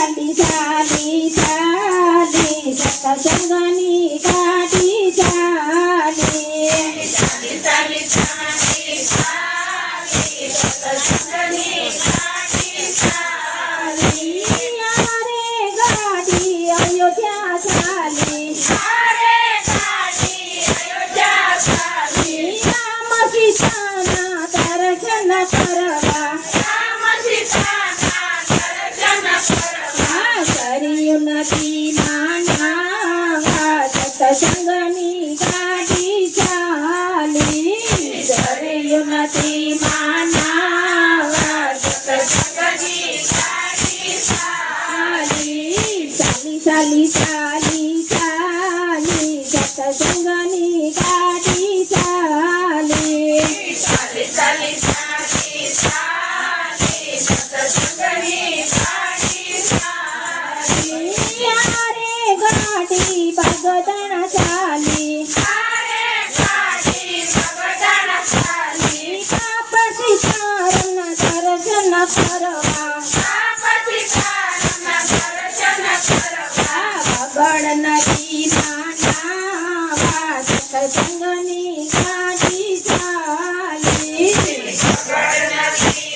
ચાલી ચાલી ચાલી સત્સંગની ગાડી ચાલી ચાલી ચાલી ચાલી ચાલી સત્સંગની ગાડી ચાલી રે ગાડી અયોધ્યા ચાલી રામ સીતાના દર્શન કરવા કર્યું નથી નાના સત્સંગની ગાડી ચાલી કર્યું નથી નાના સત્સંગની ગાડી ચાલી ચાલી ચાલી ચાલી સત્સંગની ગાડી ચાલી ચાલી ચાલી ચાલી ચાલી સત્સંગની ગાડી ચાલી રે ગાડી બગદાણા ચાલી ગાડી બગદાણા ચાલી પછી ચારના દર્શન કરવા પછી ચારના દર્શન કરવા બગડ નદી નાના સત્સંગની ગાડી ચાલી સત્સંગની ગાડી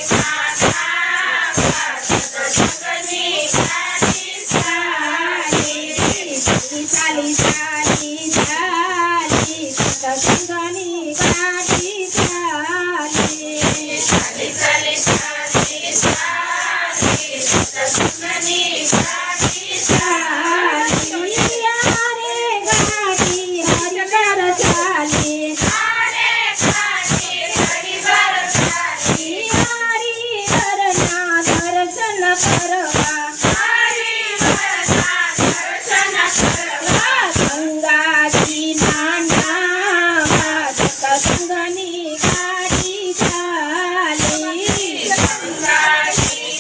ચાલી ચાલી ચાલી ચાલી સત્સંગની ગાડી ચાલી ચાલી ચાલી ચાલી ચાલી સત્સંગની ગાડી ચાલી રે ગાડી હરિવાર ચાલી હરિવાર ચાલી હરિહરના દર્શન કરવા હરિહરના દર્શન કરવા ગંગાજી નાના સત્સંગની ગાડી ચાલી ગંગાજી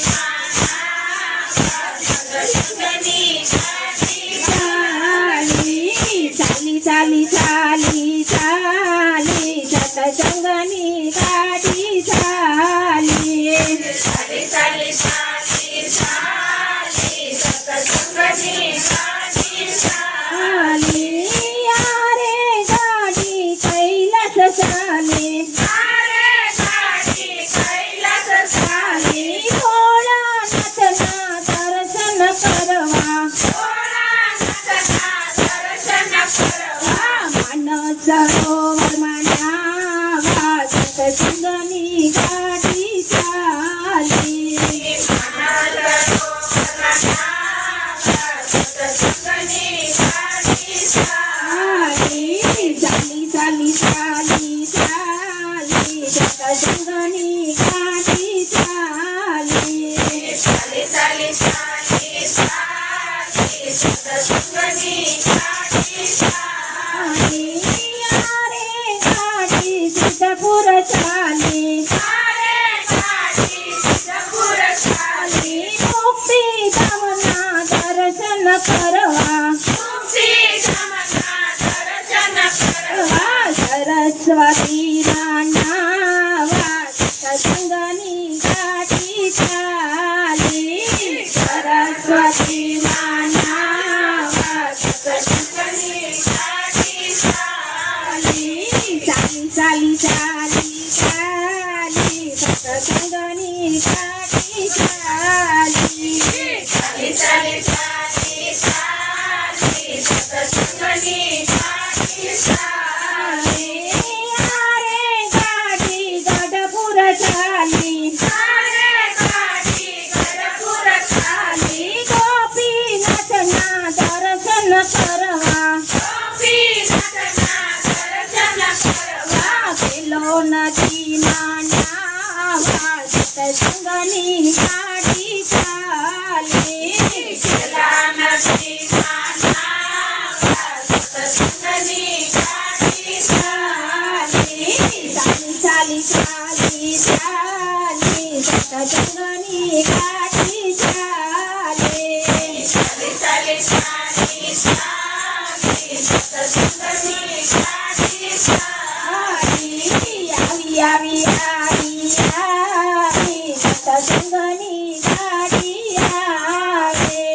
સત્સંગની ગાડી ચાલી ચાલી ચાલી ચાલી સત્સંગની ગાડી ચાલી ચાલી ચાલી ચાલી ચાલી સત્સંગની ગાડી ચાલી રે ગાડી કૈલાસ ચાલી ગાડી કૈલાસ ચાલી ભોળાનાથના દર્શન કરવા ભોળાનાથના દર્શન કરવા માનસ સરોવરમાં નાવા સત્સંગની ગાડી ચાલી સત્સંગની ગાડી ચાલી ચાલી ચાલી ચાલી સત્સંગની ગાડી ચાલી ચાલી ચાલી ચાલી ચાલી સત્સંગની ગાડી ચાલી રે ગાડી સિદ્ધપુર ચાલી ગાડી સિદ્ધપુર ચાલી મુક્તિધામના દર્શન કરવા મુક્તિધામના દર્શન કરવા સરસ્વતી નાના સત્સંગની ગાડી ચાલી સરસ્વતી નાના સત્સંગની ગાડી ચાલી ચાલી ચાલી ચાલી ચાલી સત્સંગની ગાડી ચાલી ચાલી ચાલી ચાલી ચાલી સત્સંગની ગાડી ચાલી રે ગાડી ગઢપુર ચાલી ગાડી ગઢપુર ચાલી ગોપીનાથના દર્શન કરવા ગોપીનાથના દર્શન કરવા પેલો નથી નાના સત્સંગની ગાડી ચાલી પેલા નથી નાના સત્સંગની ગાડી ચાલી ચાલી ચાલી ચાલી સત્સંગની ગાડી ચાલી ચાલી ચાલી ચાલી ચાલી સત્સંગની ગાડી ચાલી આવી આવી આવી આવી સત્સંગની ગાડી આવે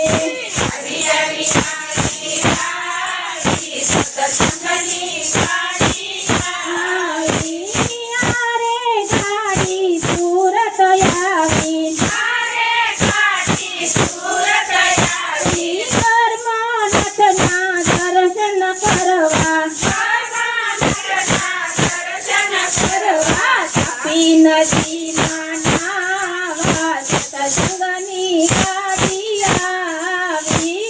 નદીમાં નાવા સત્સંગની ગાડી આવી.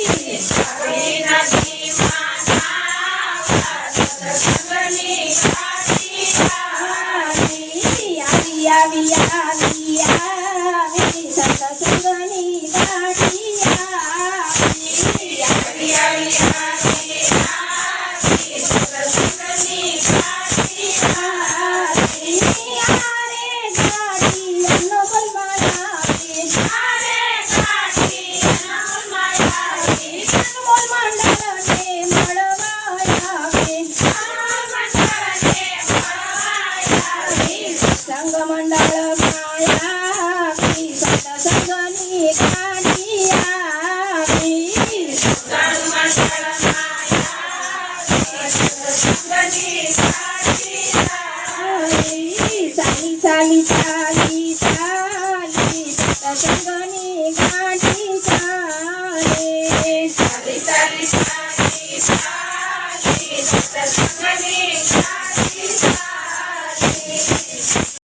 આવી નદીમાં નાવા સત્સંગની ગાડી આવી. આવી આવી આવી સત્સંગની ગાડી આવી. આવી આવી સત્સંગની ગાડી આવી. આરે ગાડી અનમોલમાં આવી. આરે ગાડી અનમોલમાં આવી. અનમોલ મંડળને મળવા આવે. સંગ મંડળમાં આવી સત્સંગની ગાડી આવી. ચાલી ચાલી ચાલી ચાલી સત્સંગની ગાડી